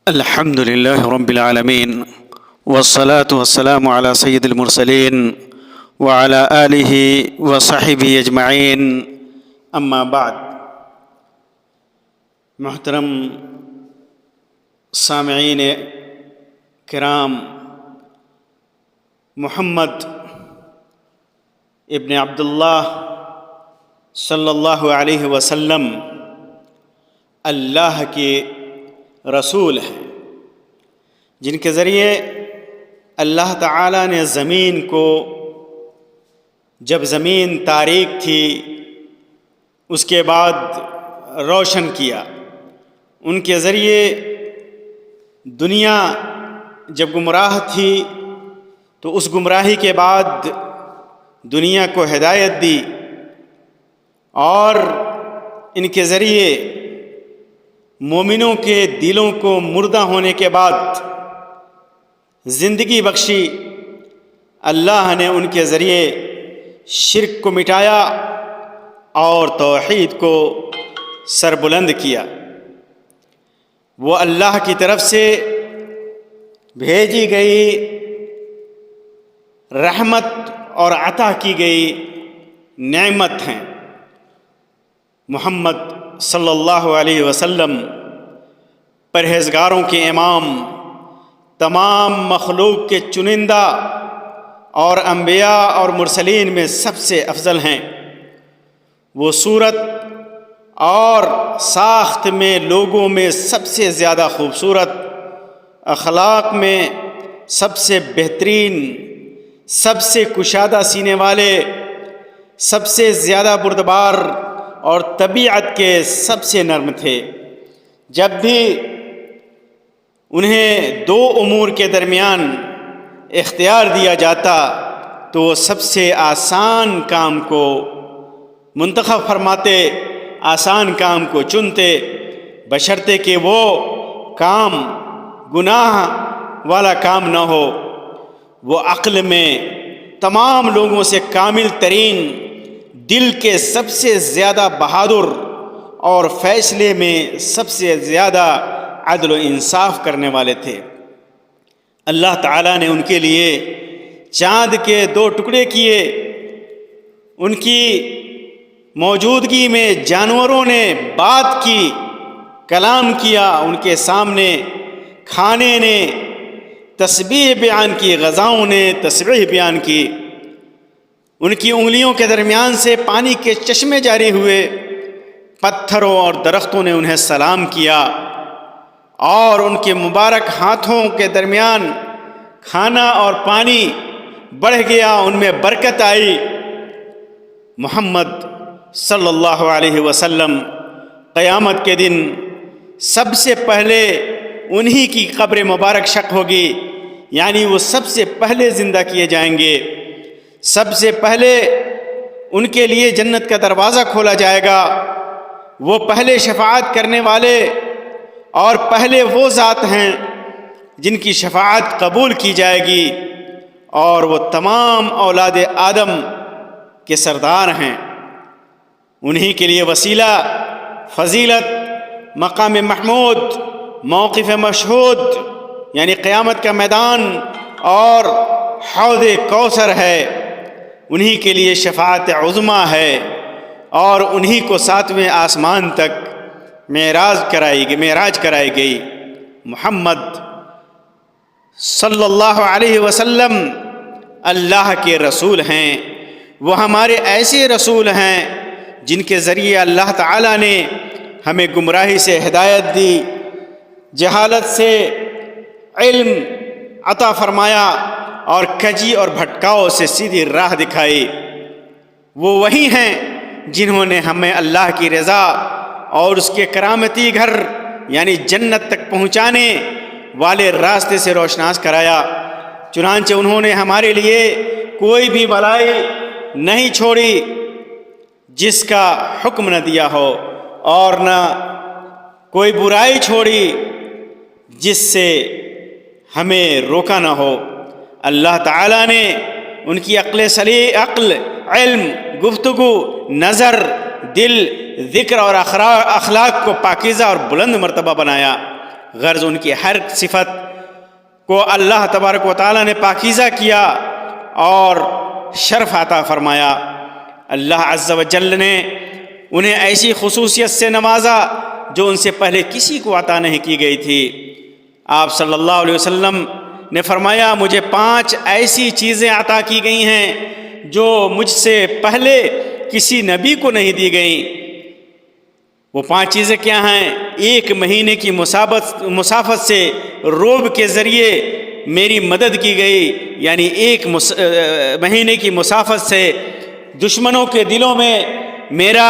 الحمد لله رب العالمين والصلاة والسلام على سيد المرسلين وعلى آله وصحبه أجمعين اما بعد۔ محترم سامعین کرام، محمد ابن عبداللہ صلی اللہ علیہ وسلم اللہ کے رسول ہیں، جن کے ذریعے اللہ تعالیٰ نے زمین کو، جب زمین تاریک تھی اس کے بعد روشن کیا۔ ان کے ذریعے دنیا جب گمراہ تھی تو اس گمراہی کے بعد دنیا کو ہدایت دی، اور ان کے ذریعے مومنوں کے دلوں کو مردہ ہونے کے بعد زندگی بخشی۔ اللہ نے ان کے ذریعے شرک کو مٹایا اور توحید کو سربلند کیا۔ وہ اللہ کی طرف سے بھیجی گئی رحمت اور عطا کی گئی نعمت ہیں۔ محمد صلی اللہ علیہ وسلم پرہیزگاروں کے امام، تمام مخلوق کے چنندہ اور انبیاء اور مرسلین میں سب سے افضل ہیں۔ وہ صورت اور ساخت میں لوگوں میں سب سے زیادہ خوبصورت، اخلاق میں سب سے بہترین، سب سے کشادہ سینے والے، سب سے زیادہ بردبار اور طبیعت کے سب سے نرم تھے۔ جب بھی انہیں دو امور کے درمیان اختیار دیا جاتا تو وہ سب سے آسان کام کو منتخب فرماتے، آسان کام کو چنتے، بشرطے کہ وہ کام گناہ والا کام نہ ہو۔ وہ عقل میں تمام لوگوں سے کامل ترین، دل کے سب سے زیادہ بہادر، اور فیصلے میں سب سے زیادہ عدل و انصاف کرنے والے تھے۔ اللہ تعالیٰ نے ان کے لیے چاند کے دو ٹکڑے کیے۔ ان کی موجودگی میں جانوروں نے بات کی، کلام کیا، ان کے سامنے کھانے نے تسبیح بیان کی، غذاؤں نے تسبیح بیان کی۔ ان کی انگلیوں کے درمیان سے پانی کے چشمے جاری ہوئے، پتھروں اور درختوں نے انہیں سلام کیا، اور ان کے مبارک ہاتھوں کے درمیان کھانا اور پانی بڑھ گیا، ان میں برکت آئی۔ محمد صلی اللہ علیہ وسلم قیامت کے دن سب سے پہلے انہی کی قبر مبارک شق ہوگی، یعنی وہ سب سے پہلے زندہ کیے جائیں گے۔ سب سے پہلے ان کے لیے جنت کا دروازہ کھولا جائے گا۔ وہ پہلے شفاعت کرنے والے اور پہلے وہ ذات ہیں جن کی شفاعت قبول کی جائے گی، اور وہ تمام اولاد آدم کے سردار ہیں۔ انہی کے لیے وسیلہ، فضیلت، مقام محمود، موقف مشہود یعنی قیامت کا میدان اور حوض کوثر ہے۔ انہی کے لیے شفاعت عظمیٰ ہے، اور انہی کو ساتویں آسمان تک معراج کرائی گئی۔ محمد صلی اللہ علیہ وسلم اللہ کے رسول ہیں۔ وہ ہمارے ایسے رسول ہیں جن کے ذریعے اللہ تعالیٰ نے ہمیں گمراہی سے ہدایت دی، جہالت سے علم عطا فرمایا، اور کجی اور بھٹکاؤ سے سیدھی راہ دکھائی۔ وہ وہی ہیں جنہوں نے ہمیں اللہ کی رضا اور اس کے کرامتی گھر یعنی جنت تک پہنچانے والے راستے سے روشناس کرایا۔ چنانچہ انہوں نے ہمارے لیے کوئی بھی بلائی نہیں چھوڑی جس کا حکم نہ دیا ہو، اور نہ کوئی برائی چھوڑی جس سے ہمیں روکا نہ ہو۔ اللہ تعالیٰ نے ان کی عقل، علم، گفتگو، نظر، دل، ذکر اور اخلاق کو پاکیزہ اور بلند مرتبہ بنایا۔ غرض ان کی ہر صفت کو اللہ تبارک و تعالیٰ نے پاکیزہ کیا اور شرف عطا فرمایا۔ اللہ عز و جل نے انہیں ایسی خصوصیت سے نوازا جو ان سے پہلے کسی کو عطا نہیں کی گئی تھی۔ آپ صلی اللہ علیہ وسلم نے فرمایا مجھے 5 ایسی چیزیں عطا کی گئی ہیں جو مجھ سے پہلے کسی نبی کو نہیں دی گئیں۔ وہ 5 چیزیں کیا ہیں؟ 1 مہینے کی مسافت سے روب کے ذریعے میری مدد کی گئی، یعنی 1 مہینے کی مسافت سے دشمنوں کے دلوں میں میرا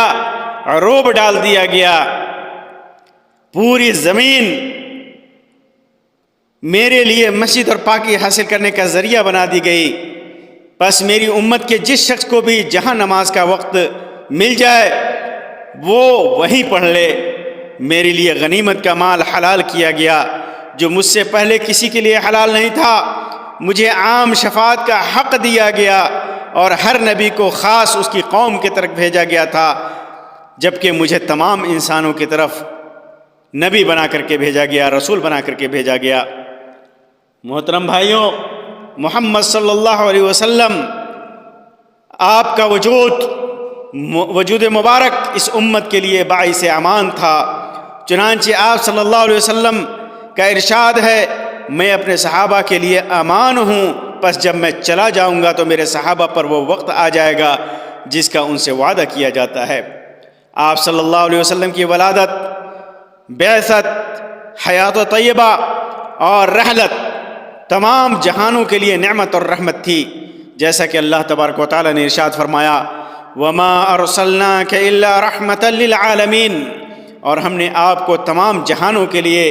روب ڈال دیا گیا، پوری زمین میرے لیے مسجد اور پاکی حاصل کرنے کا ذریعہ بنا دی گئی۔ بس میری امت کے جس شخص کو بھی جہاں نماز کا وقت مل جائے وہ وہیں پڑھ لے۔ میرے لیے غنیمت کا مال حلال کیا گیا جو مجھ سے پہلے کسی کے لیے حلال نہیں تھا۔ مجھے عام شفاعت کا حق دیا گیا اور ہر نبی کو خاص اس کی قوم کی طرف بھیجا گیا تھا، جبکہ مجھے تمام انسانوں کی طرف نبی بنا کر کے بھیجا گیا، رسول بنا کر کے بھیجا گیا۔ محترم بھائیوں، محمد صلی اللہ علیہ وسلم آپ کا وجود مبارک اس امت کے لیے باعث امان تھا۔ چنانچہ آپ صلی اللہ علیہ وسلم کا ارشاد ہے میں اپنے صحابہ کے لیے امان ہوں، پس جب میں چلا جاؤں گا تو میرے صحابہ پر وہ وقت آ جائے گا جس کا ان سے وعدہ کیا جاتا ہے۔ آپ صلی اللہ علیہ وسلم کی ولادت، بعثت، حیات و طیبہ اور رحلت تمام جہانوں کے لیے نعمت اور رحمت تھی، جیسا کہ اللہ تبارک و تعالیٰ نے ارشاد فرمایا وَمَا أَرْسَلْنَاكَ إِلَّا رَحْمَةً لِلْعَالَمِينَ، اور ہم نے آپ کو تمام جہانوں کے لیے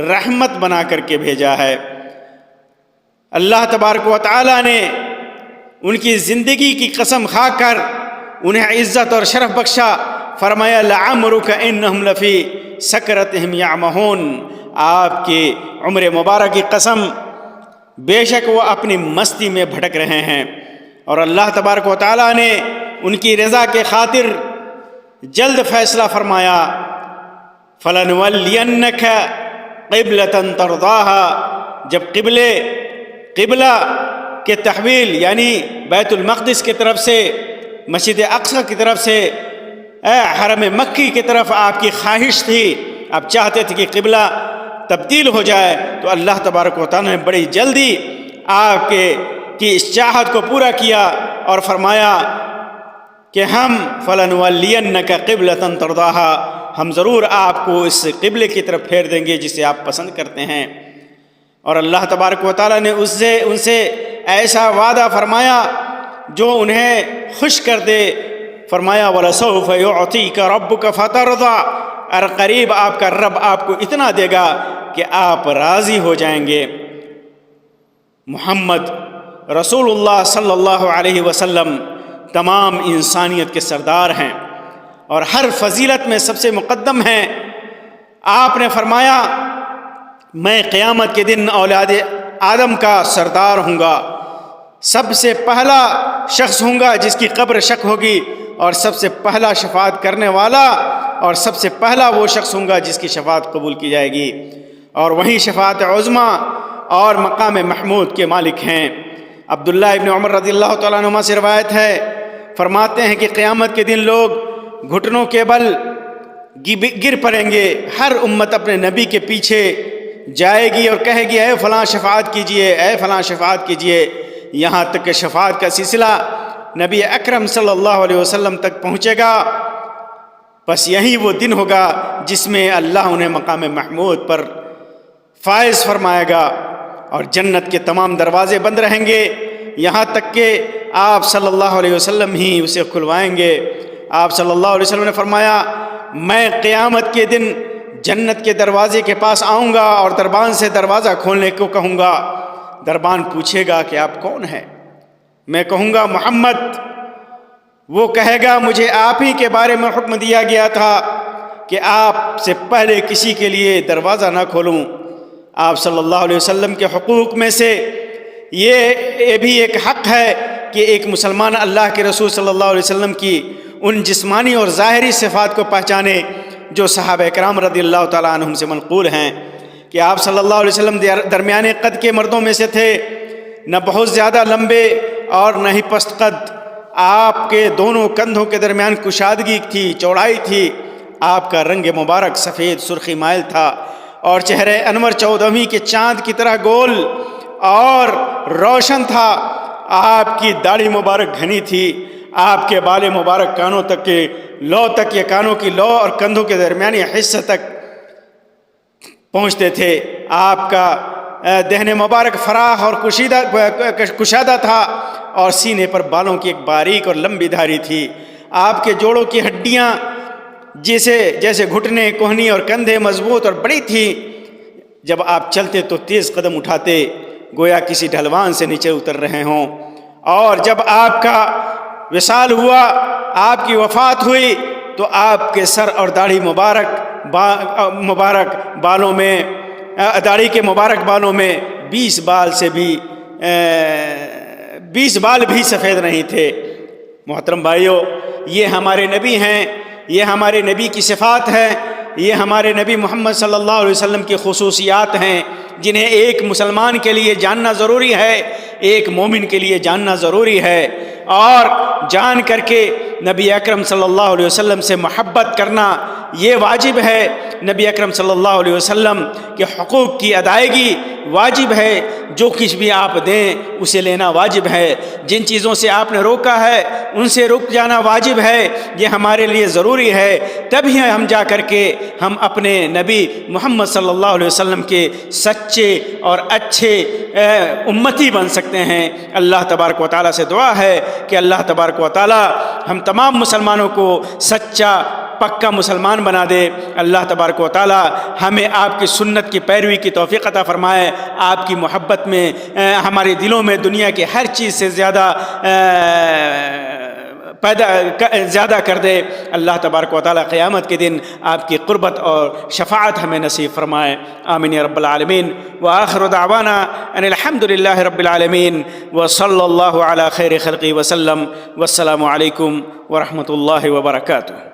رحمت بنا کر کے بھیجا ہے۔ اللہ تبارک و تعالیٰ نے ان کی زندگی کی قسم کھا کر انہیں عزت اور شرف بخشا، فرمایا لَعَمْرُكَ إِنَّهُمْ لَفِي سَكْرَتِهِمْ يَعْمَهُونَ، آپ کی عمر مبارک کی قسم، بے شک وہ اپنی مستی میں بھٹک رہے ہیں۔ اور اللہ تبارک و تعالیٰ نے ان کی رضا کے خاطر جلد فیصلہ فرمایا فَلَنُوَلِّيَنَّكَ قِبْلَةً تَرْضَاهَا، جب قبلہ کے تحویل یعنی بیت المقدس کی طرف سے مسجد اقصی کی طرف سے حرم مکی کی طرف آپ کی خواہش تھی، آپ چاہتے تھے کہ قبلہ تبدیل ہو جائے، تو اللہ تبارک و تعالیٰ نے بڑی جلدی آپ کی اس چاہت کو پورا کیا اور فرمایا کہ ہم فَلَنُوَلِّيَنَّكَ قِبْلَةً تَرْضَاهَا، ہم ضرور آپ کو اس قبلے کی طرف پھیر دیں گے جسے آپ پسند کرتے ہیں۔ اور اللہ تبارک و تعالیٰ نے ان سے ایسا وعدہ فرمایا جو انہیں خوش کر دے، فرمایا وَلَسَوْفَ يُعْطِيكَ رَبُّكَ فَتَرْضَىٰ، اور قریب آپ کا رب آپ کو اتنا دے گا کہ آپ راضی ہو جائیں گے۔ محمد رسول اللہ صلی اللہ علیہ وسلم تمام انسانیت کے سردار ہیں اور ہر فضیلت میں سب سے مقدم ہیں۔ آپ نے فرمایا میں قیامت کے دن اولاد آدم کا سردار ہوں گا، سب سے پہلا شخص ہوں گا جس کی قبر شق ہوگی، اور سب سے پہلا شفاعت کرنے والا اور سب سے پہلا وہ شخص ہوں گا جس کی شفاعت قبول کی جائے گی، اور وہیں شفاعت عظمیٰ اور مقام محمود کے مالک ہیں۔ عبداللہ ابن عمر رضی اللہ تعالیٰ عنہما سے روایت ہے، فرماتے ہیں کہ قیامت کے دن لوگ گھٹنوں کے بل گر پڑیں گے، ہر امت اپنے نبی کے پیچھے جائے گی اور کہے گی اے فلاں شفاعت کیجئے، اے فلاں شفاعت کیجئے، یہاں تک کہ شفاعت کا سلسلہ نبی اکرم صلی اللہ علیہ وسلم تک پہنچے گا۔ بس یہی وہ دن ہوگا جس میں اللہ انہیں مقام محمود پر فائز فرمائے گا اور جنت کے تمام دروازے بند رہیں گے، یہاں تک کہ آپ صلی اللہ علیہ وسلم ہی اسے کھلوائیں گے۔ آپ صلی اللہ علیہ وسلم نے فرمایا میں قیامت کے دن جنت کے دروازے کے پاس آؤں گا اور دربان سے دروازہ کھولنے کو کہوں گا۔ دربان پوچھے گا کہ آپ کون ہیں؟ میں کہوں گا محمد۔ وہ کہے گا مجھے آپ ہی کے بارے میں حکم دیا گیا تھا کہ آپ سے پہلے کسی کے لیے دروازہ نہ کھولوں۔ آپ صلی اللہ علیہ وسلم کے حقوق میں سے یہ بھی ایک حق ہے کہ ایک مسلمان اللہ کے رسول صلی اللہ علیہ وسلم کی ان جسمانی اور ظاہری صفات کو پہچانے جو صحابہ کرام رضی اللہ تعالیٰ عنہم سے منقول ہیں۔ کہ آپ صلی اللہ علیہ وسلم درمیانے قد کے مردوں میں سے تھے، نہ بہت زیادہ لمبے اور نہ ہی پست قد۔ آپ کے دونوں کندھوں کے درمیان کشادگی تھی، چوڑائی تھی۔ آپ کا رنگ مبارک سفید سرخی مائل تھا، اور چہرے انور 14ویں کے چاند کی طرح گول اور روشن تھا۔ آپ کی داڑھی مبارک گھنی تھی، آپ کے بال مبارک کانوں تک کے لو تک یا کانوں کی لو اور کندھوں کے درمیانی حصے تک پہنچتے تھے۔ آپ کا دہن مبارک فراخ اور کشادہ تھا، اور سینے پر بالوں کی ایک باریک اور لمبی دھاری تھی۔ آپ کے جوڑوں کی ہڈیاں جیسے گھٹنے، کوہنی اور کندھے مضبوط اور بڑی تھی۔ جب آپ چلتے تو تیز قدم اٹھاتے، گویا کسی ڈھلوان سے نیچے اتر رہے ہوں۔ اور جب آپ کا وصال ہوا، آپ کی وفات ہوئی، تو آپ کے سر اور داڑھی مبارک بالوں میں، داڑھی کے مبارک بالوں میں 20 بال بھی سفید نہیں تھے۔ محترم بھائیو، یہ ہمارے نبی ہیں، یہ ہمارے نبی کی صفات ہے، یہ ہمارے نبی محمد صلی اللہ علیہ وسلم کی خصوصیات ہیں، جنہیں ایک مسلمان کے لیے جاننا ضروری ہے، ایک مومن کے لیے جاننا ضروری ہے۔ اور جان کر کے نبی اکرم صلی اللہ علیہ وسلم سے محبت کرنا یہ واجب ہے۔ نبی اکرم صلی اللہ علیہ وسلم کے حقوق کی ادائیگی واجب ہے۔ جو کچھ بھی آپ دیں اسے لینا واجب ہے۔ جن چیزوں سے آپ نے روکا ہے ان سے رک جانا واجب ہے۔ یہ ہمارے لیے ضروری ہے، تبھی ہم جا کر کے ہم اپنے نبی محمد صلی اللہ علیہ وسلم کے سچے اور اچھے امتی بن سکتے ہیں۔ اللہ تبارک و تعالیٰ سے دعا ہے کہ اللہ تبارک و تعالیٰ ہم تمام مسلمانوں کو سچا پکا مسلمان بنا دے۔ اللہ تبارک و تعالیٰ ہمیں آپ کی سنت کی پیروی کی توفیق عطا فرمائے، آپ کی محبت میں ہمارے دلوں میں دنیا کی ہر چیز سے زیادہ کر دے۔ اللہ تبارک و تعالیٰ قیامت کے دن آپ کی قربت اور شفاعت ہمیں نصیب فرمائے۔ آمین یا رب العالمین۔ وآخر دعوانا ان الحمد للہ رب العالمین، وصلی اللہ علی خیر خلقہ وسلم، والسلام علیکم ورحمۃ اللہ وبرکاتہ۔